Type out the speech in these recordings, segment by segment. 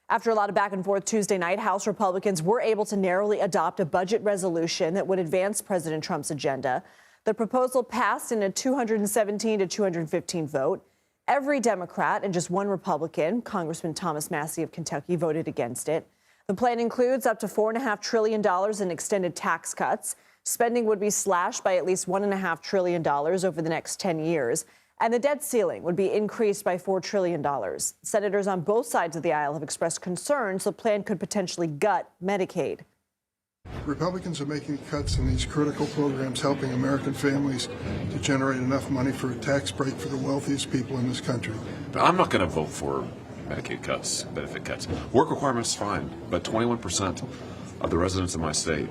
After a lot of back and forth Tuesday night, House Republicans were able to narrowly adopt a budget resolution that would advance President Trump's agenda. The proposal passed in a 217 to 215 vote. Every Democrat and just one Republican, Congressman Thomas Massie of Kentucky, voted against it. The plan includes up to $4.5 trillion in extended tax cuts. Spending would be slashed by at least $1.5 trillion over the next 10 years. And the debt ceiling would be increased by $4 trillion. Senators on both sides of the aisle have expressed concerns the plan could potentially gut Medicaid. Republicans are making cuts in these critical programs, helping American families to generate enough money for a tax break for the wealthiest people in this country. I'm not going to vote for Medicaid cuts, benefit cuts. Work requirements, fine, but 21% of the residents in my state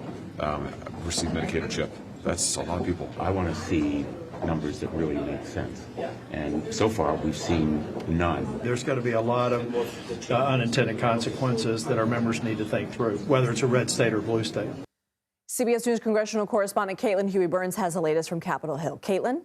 receive Medicaid or CHIP. That's a lot of people. I want to see numbers that really make sense. And so far, we've seen none. There's got to be a lot of unintended consequences that our members need to think through, whether it's a red state or blue state. CBS News congressional correspondent Caitlin Huey-Burns has the latest from Capitol Hill. Caitlin?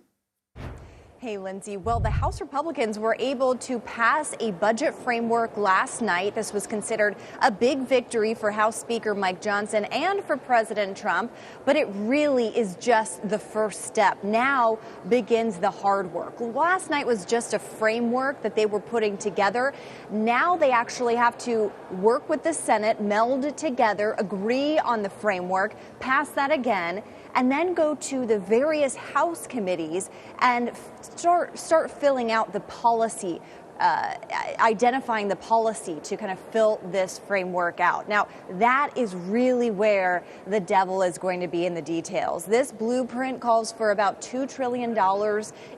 Hey, Lindsay. Well, the House Republicans were able to pass a budget framework last night. This was considered a big victory for House Speaker Mike Johnson and for President Trump, but it really is just the first step. Now begins the hard work. Last night was just a framework that they were putting together. Now they actually have to work with the Senate, meld it together, agree on the framework, pass that again, and then go to the various House committees and start filling out the policy, identifying the policy to kind of fill this framework out. Now, that is really where the devil is going to be in the details. This blueprint calls for about $2 trillion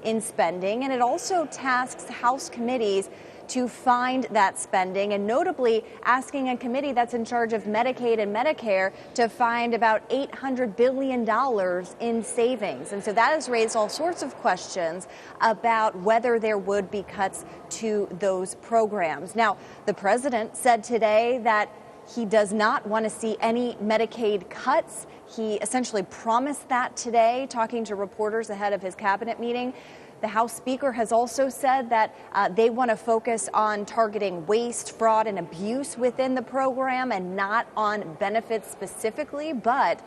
in spending, and it also tasks House committees to find that spending, and notably asking a committee that's in charge of Medicaid and Medicare to find about $800 billion in savings. And so that has raised all sorts of questions about whether there would be cuts to those programs. Now, the president said today that he does not want to see any Medicaid cuts. He essentially promised that today, talking to reporters ahead of his cabinet meeting. The House Speaker has also said that they want to focus on targeting waste, fraud, and abuse within the program and not on benefits specifically. But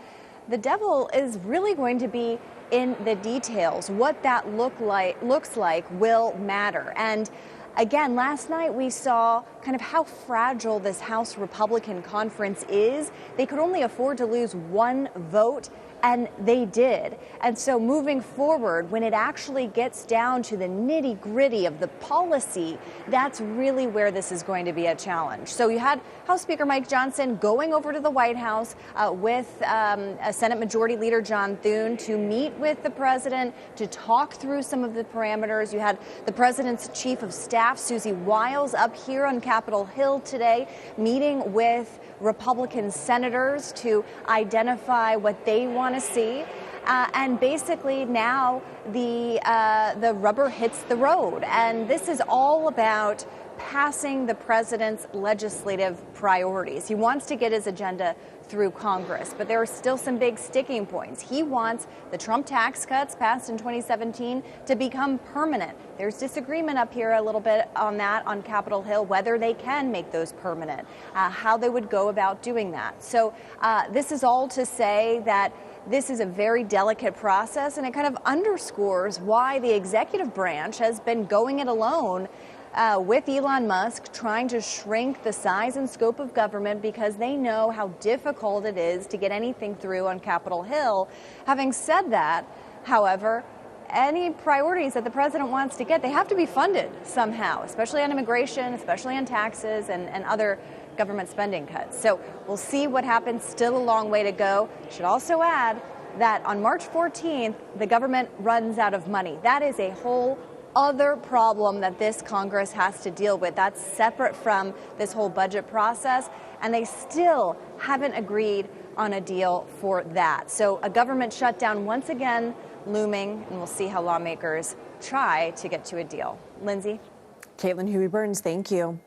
the devil is really going to be in the details. What that looks like will matter. And again, last night we saw kind of how fragile this House Republican conference is. They could only afford to lose one vote, and they did. And so moving forward, when it actually gets down to the nitty-gritty of the policy, that's really where this is going to be a challenge. So you had House Speaker Mike Johnson going over to the White House with Senate Majority Leader John Thune to meet with the president to talk through some of the parameters. You had the president's chief of staff, Susie Wiles, up here on Capitol Hill today, meeting with Republican senators to identify what they want to see. And basically now the rubber hits the road. And this is all about passing the president's legislative priorities. He wants to get his agenda through Congress, but there are still some big sticking points. He wants the Trump tax cuts passed in 2017 to become permanent. There's disagreement up here a little bit on that on Capitol Hill, whether they can make those permanent, how they would go about doing that. So this is all to say that this is a very delicate process, and it kind of underscores why the executive branch has been going it alone with Elon Musk, trying to shrink the size and scope of government because they know how difficult it is to get anything through on Capitol Hill. Having said that, however, any priorities that the president wants to get, they have to be funded somehow, especially on immigration, especially on taxes and other government spending cuts. So we'll see what happens. Still a long way to go. Should also add that on March 14th, the government runs out of money. That is a whole other problem that this Congress has to deal with. That's separate from this whole budget process, and they still haven't agreed on a deal for that. So a government shutdown once again looming, and we'll see how lawmakers try to get to a deal. Lindsay? Caitlin Huey-Burns, thank you.